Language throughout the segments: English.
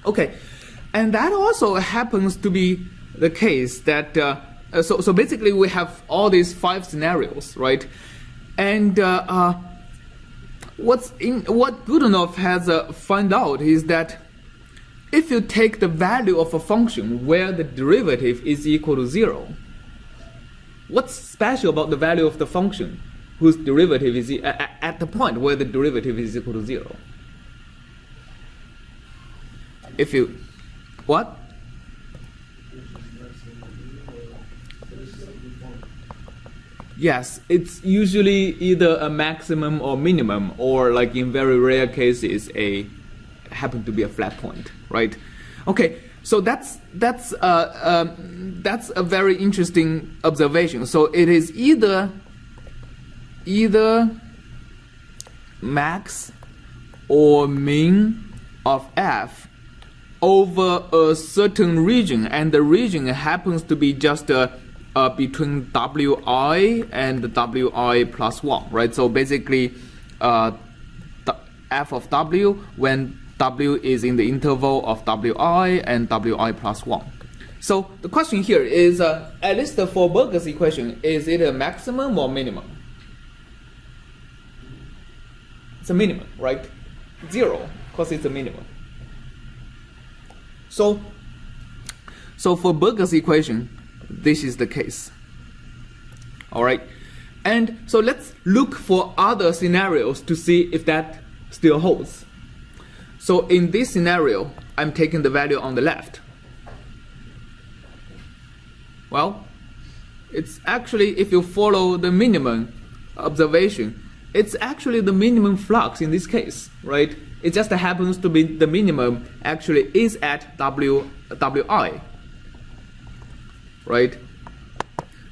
Okay, and that also happens to be the case that so basically we have all these 5 scenarios, right? And what Godunov has found out is that if you take the value of a function where the derivative is equal to 0, what's special about the value of the function whose derivative is at the point where the derivative is equal to 0? If you, what? Yes, it's usually either a maximum or minimum, or like in very rare cases, happen to be a flat point, right? Okay, so that's a very interesting observation. So it is either max or min of f over a certain region, and the region happens to be just between wi and wi plus 1, right? So basically f of w when w is in the interval of wi and wi plus 1. So the question here is, at least for Burger's equation, is it a maximum or minimum? It's a minimum, right? 0, because it's a minimum. So for Burger's equation, this is the case. All right, and so let's look for other scenarios to see if that still holds. So in this scenario, I'm taking the value on the left. Well, it's actually, if you follow the minimum observation, it's actually the minimum flux in this case, right? It just happens to be the minimum actually is at wi, right?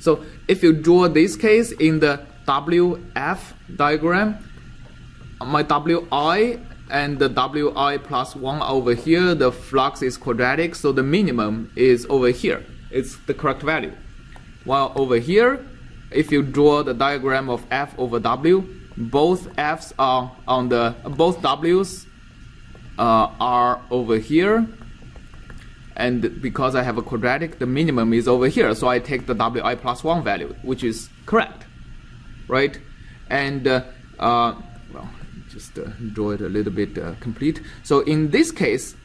So if you draw this case in the WF diagram, my Wi and the Wi plus 1 over here, the flux is quadratic, so the minimum is over here. It's the correct value. While over here, if you draw the diagram of F over W, both F's are on the, both W's are over here. And because I have a quadratic, the minimum is over here. So I take the Wi plus 1 value, which is correct, right? And, well, just draw it a little bit complete. So in this case,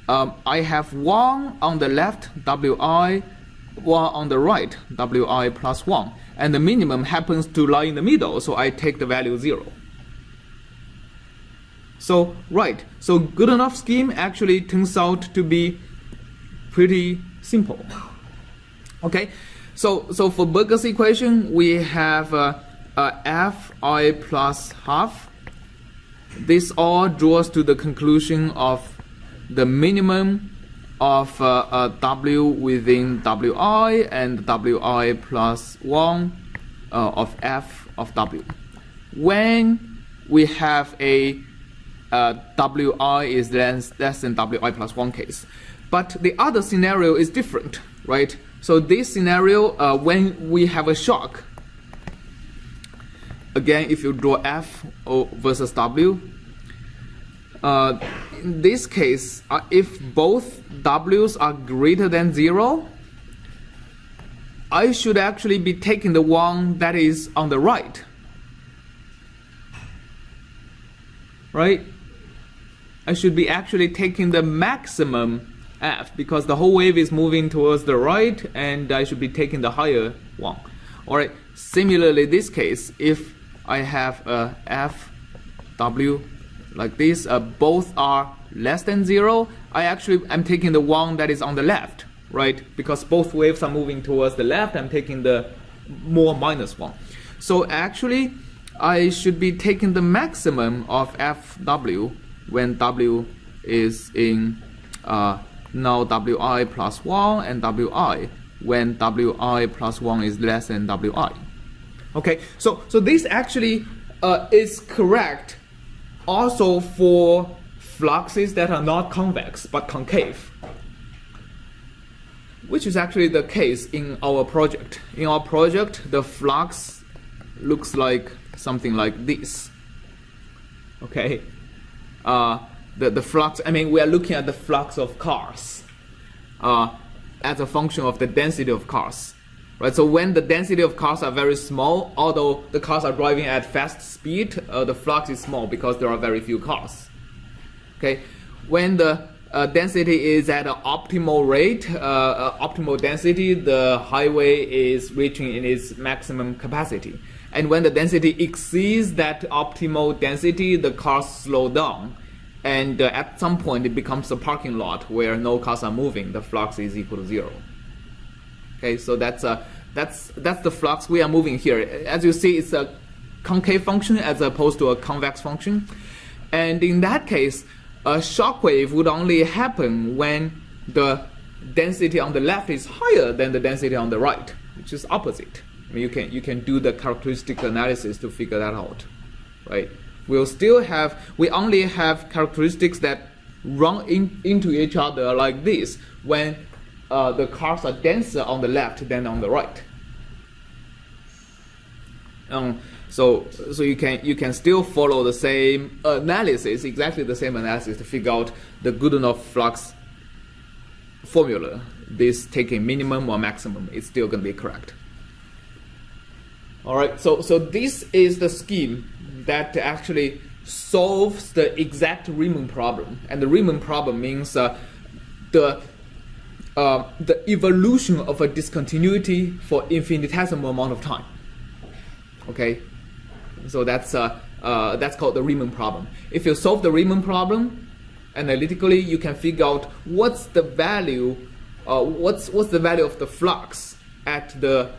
I have 1 on the left, Wi, 1 on the right, Wi plus 1. And the minimum happens to lie in the middle, so I take the value 0. So, right, so Godunov scheme actually turns out to be pretty simple. Okay, so for Burger's equation, we have fi plus half. This all draws to the conclusion of the minimum of w within wi and wi plus 1 of f of w. When we have a wi is less than wi plus 1 case. But the other scenario is different, right? So this scenario, when we have a shock, again, if you draw F versus W, in this case, if both W's are greater than 0, I should actually be taking the one that is on the right, right? I should be actually taking the maximum F, because the whole wave is moving towards the right, and I should be taking the higher one. All right. Similarly, this case, if I have a F, W like this, both are less than 0, I'm taking the one that is on the left, right? Because both waves are moving towards the left, I'm taking the more minus one. So actually, I should be taking the maximum of FW when W is in now Wi plus 1 and Wi when Wi plus 1 is less than Wi. Okay, so this actually is correct also for fluxes that are not convex but concave, which is actually the case in our project. In our project, the flux looks like something like this. Okay, the flux. I mean, we are looking at the flux of cars as a function of the density of cars, right? So when the density of cars are very small, although the cars are driving at fast speed, the flux is small because there are very few cars. Okay, when the density is at an optimal rate, optimal density, the highway is reaching in its maximum capacity. And when the density exceeds that optimal density, the cars slow down. And at some point, it becomes a parking lot where no cars are moving. The flux is equal to 0. Okay, so that's the flux we are moving here. As you see, it's a concave function as opposed to a convex function. And in that case, a shock wave would only happen when the density on the left is higher than the density on the right, which is opposite. I mean, you can do the characteristic analysis to figure that out, right? We only have characteristics that run into each other like this when the cars are denser on the left than on the right. So you can still follow the same analysis, exactly the same analysis to figure out the Godunov flux formula. This taking minimum or maximum, it's still going to be correct. All right. So this is the scheme that actually solves the exact Riemann problem, and the Riemann problem means the evolution of a discontinuity for infinitesimal amount of time. Okay. So that's called the Riemann problem. If you solve the Riemann problem analytically, you can figure out what's the value of the flux at the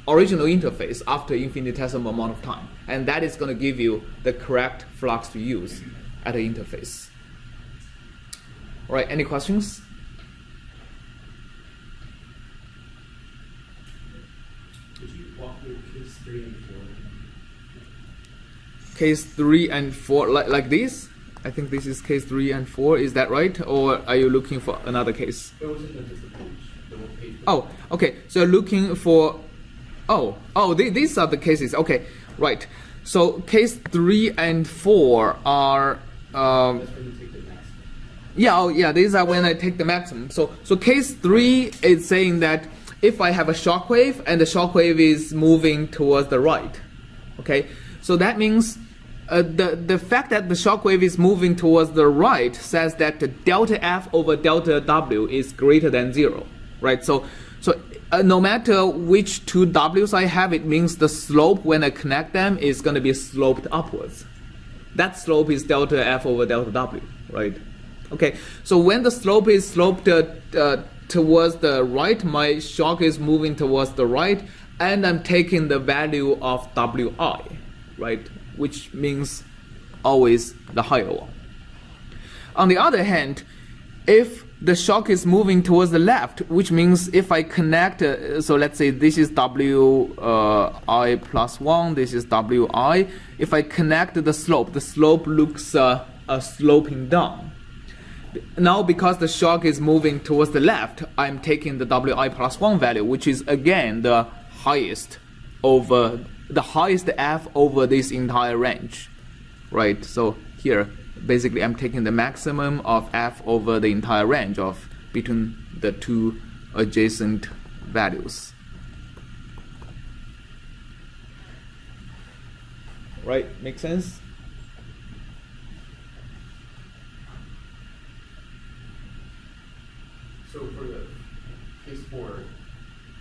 original interface after infinitesimal amount of time, and that is going to give you the correct flux to use at the interface. All right, any questions? Could you walk through case 3 and 4? Case 3 and 4, like this? I think this is case 3 and 4. Is that right? Or are you looking for another case? It was just the page. The whole page. Oh, okay. So you're looking for. These are the cases. Okay, right. So case 3 and 4 are. That's when you take the maximum. Yeah. These are when I take the maximum. So case 3 is saying that if I have a shock wave and the shock wave is moving towards the right, okay. So that means the fact that the shock wave is moving towards the right says that the delta F over delta W is greater than 0, right? So no matter which two W's I have, it means the slope when I connect them is going to be sloped upwards. That slope is delta F over delta W, right? Okay, so when the slope is sloped towards the right, my shock is moving towards the right, and I'm taking the value of Wi, right? Which means always the higher one. On the other hand, if the shock is moving towards the left, which means if I connect, so let's say this is Wi plus 1, this is Wi. If I connect the slope looks sloping down. Now, because the shock is moving towards the left, I'm taking the Wi plus 1 value, which is again the highest F over this entire range, right? So here, basically, I'm taking the maximum of F over the entire range of between the two adjacent values. Right? Make sense? So for the case 4,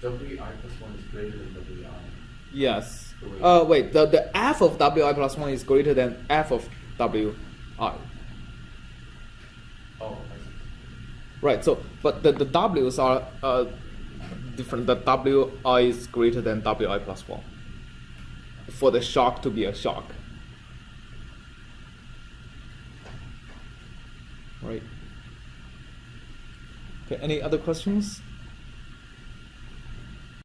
Wi plus 1 is greater than Wi. Yes. Wait, the F of Wi plus 1 is greater than F of Wi. Oh, I see. Right, so, but the W's are different. The Wi is greater than Wi plus 1 for the shock to be a shock. Right. Okay, any other questions?